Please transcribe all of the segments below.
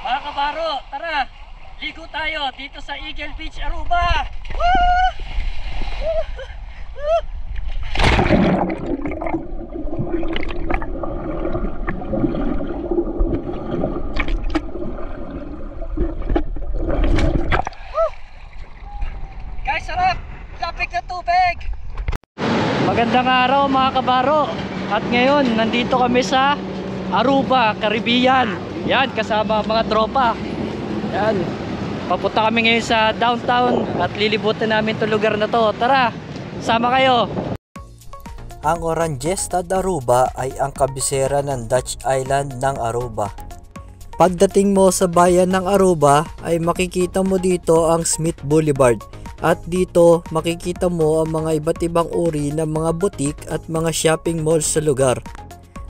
Mga kabaro, tara! Ligo tayo dito sa Eagle Beach, Aruba! Woo! Guys, sarap! Lapik na tubig! Magandang araw mga kabaro. At ngayon, nandito kami sa Aruba, Caribbean. Yan, kasama mga tropa. Yan, papunta kami ngayon sa downtown at lilibutan namin itong lugar na to. Tara, sama kayo. Ang Oranjestad Aruba ay ang kabisera ng Dutch Island ng Aruba. Pagdating mo sa bayan ng Aruba ay makikita mo dito ang Smith Boulevard. At dito makikita mo ang mga iba't ibang uri ng mga butik at mga shopping malls sa lugar.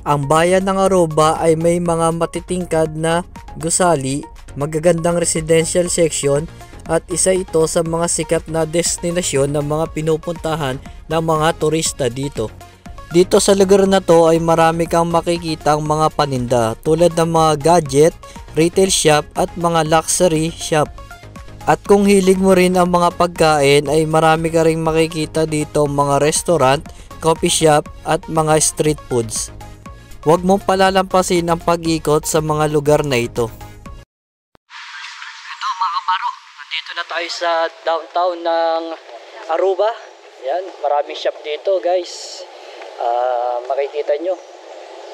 Ang bayan ng Aruba ay may mga matitingkad na gusali, magagandang residential section at isa ito sa mga sikat na destinasyon ng mga pinupuntahan ng mga turista dito. Dito sa lugar na to ay marami kang makikitang mga paninda tulad ng mga gadget, retail shop at mga luxury shop. At kung hilig mo rin ang mga pagkain ay marami ka ring makikita dito mga restaurant, coffee shop at mga street foods. Huwag mong palalampasin ang pag-ikot sa mga lugar na ito. Ito mga kabaro, nandito na tayo sa downtown ng Aruba. Yan, maraming shop dito guys. Makikita nyo,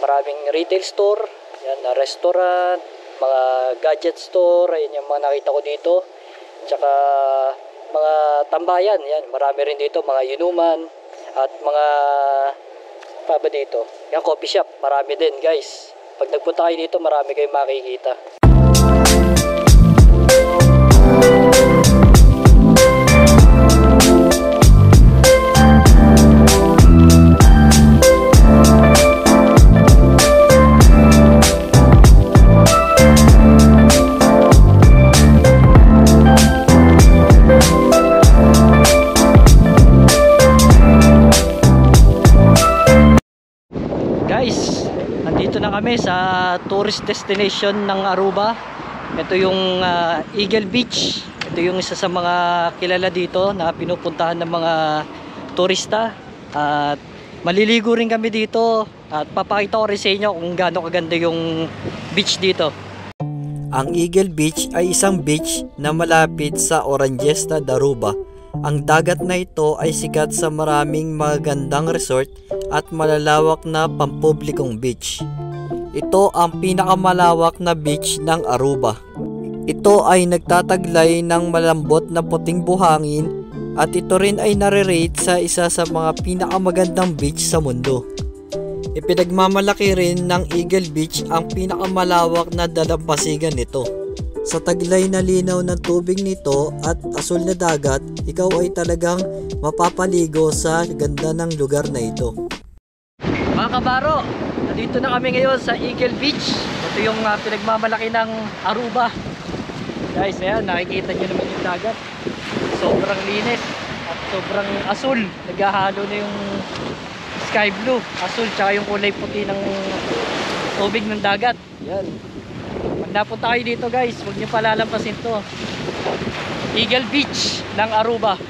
maraming retail store, yan, restaurant, mga gadget store, ayan yung mga nakita ko dito. Tsaka mga tambayan, yan, marami rin dito, mga inuman at mga pa ba dito. Yung coffee shop, marami din guys. Pag nagpunta kayo dito, marami kayong makikita. Guys, nandito na kami sa tourist destination ng Aruba. Ito yung Eagle Beach. Ito yung isa sa mga kilala dito na pinupuntahan ng mga turista. At maliligo rin kami dito. At papakita ko rin sa inyo kung gaano kaganda yung beach dito. Ang Eagle Beach ay isang beach na malapit sa Oranjestad, Aruba. Ang dagat na ito ay sikat sa maraming magagandang resort at malalawak na pampublikong beach. Ito ang pinakamalawak na beach ng Aruba. Ito ay nagtataglay ng malambot na puting buhangin at ito rin ay nare-rate sa isa sa mga pinakamagandang beach sa mundo. Ipinagmamalaki rin ng Eagle Beach ang pinakamalawak na dalampasigan nito. Sa taglay na linaw ng tubig nito at asul na dagat, ikaw ay talagang mapapaligo sa ganda ng lugar na ito. Mga kabaro, nandito na kami ngayon sa Eagle Beach. Ito yung pinagmamalaki ng Aruba. Guys, ayan, nakikita nyo naman yung dagat. Sobrang linis at sobrang asul. Naghahalo na yung sky blue, asul, tsaka yung kulay puti ng tubig ng dagat. Yan. Pag napunta kayo dito guys, huwag nyo palalampasin to. Eagle Beach ng Aruba.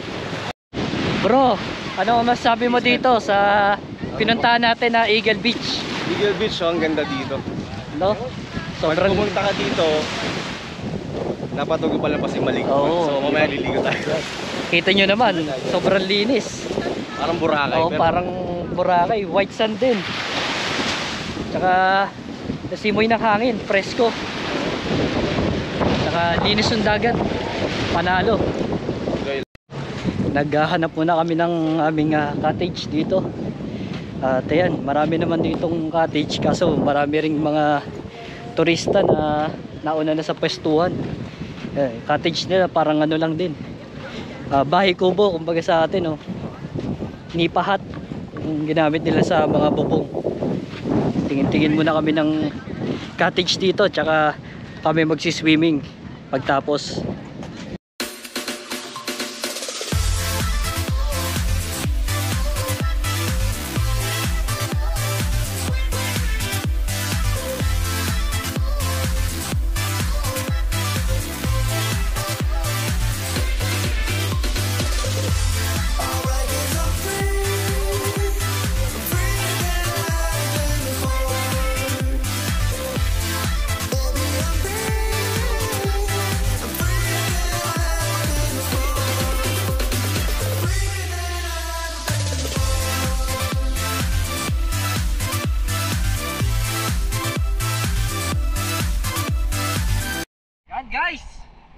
Bro, ano masasabi mo dito sa pinuntahan natin na Eagle Beach? Eagle Beach, ang ganda dito. No? Pag pumunta ka dito, napatugo pa lang kasi maligo. Oo. So mamaya liligo tayo. Kita nyo naman, sobrang linis. Parang Boracay. Oo, parang Boracay, white sand din. Tsaka nasimoy ng hangin, presko. Tsaka linis yung dagat, panalo. Naghahanap muna kami ng aming cottage dito. At ayan, marami naman ditong cottage, kaso marami ring mga turista na nauna na sa pwestuhan. Cottage nila parang ano lang din, bahay kubo kumbaga sa atin, oh. Nipa hut yung ginamit nila sa mga bubong. Tingin-tingin muna kami ng cottage dito, tsaka kami magsiswimming pagtapos.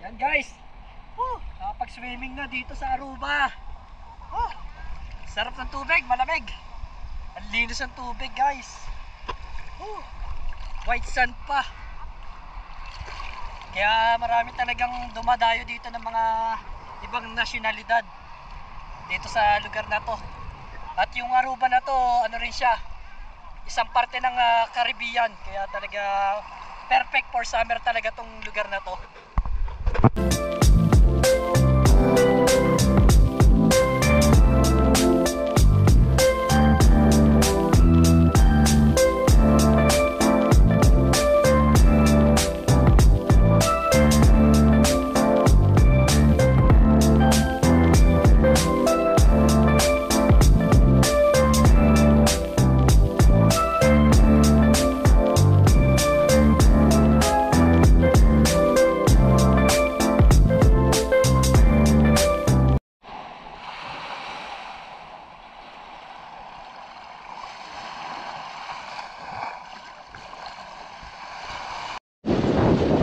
Yan guys. Nakapag-swimming na dito sa Aruba. Sarap ng tubig, malamig. Ang linis ng tubig guys. White sand pa. Kaya marami talagang dumadayo dito ng mga ibang nasyonalidad dito sa lugar na to. At yung Aruba na to, ano rin siya, isang parte ng Caribbean. Kaya talaga perfect for summer talaga tong lugar na to.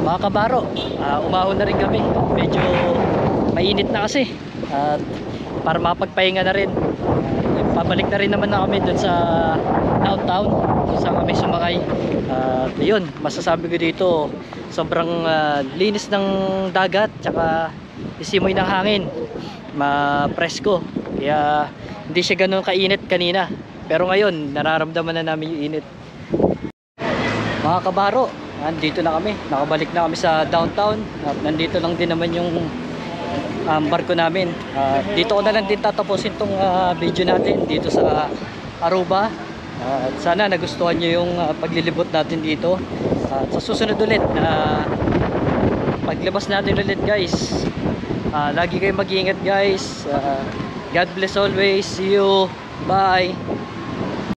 Mga kabaro, umahon na rin kami. Medyo mainit na kasi. At para mapagpahinga na rin. Pabalik na rin naman na kami dun sa downtown. Kung saan kami sumakay. At yun, masasabi ko dito, sobrang linis ng dagat. Tsaka isimoy ng hangin. Presko. Kaya hindi siya ganun kainit kanina. Pero ngayon, nararamdaman na namin yung init. Mga kabaro, nandito na kami, nakabalik na kami sa downtown at nandito lang din naman yung barko namin. Dito ko na lang din tatapusin tong video natin dito sa Aruba. At sana nagustuhan nyo yung paglilibot natin dito. At sa susunod ulit na paglabas natin ulit guys, lagi kayong mag-iingat guys. God bless always. See you. Bye.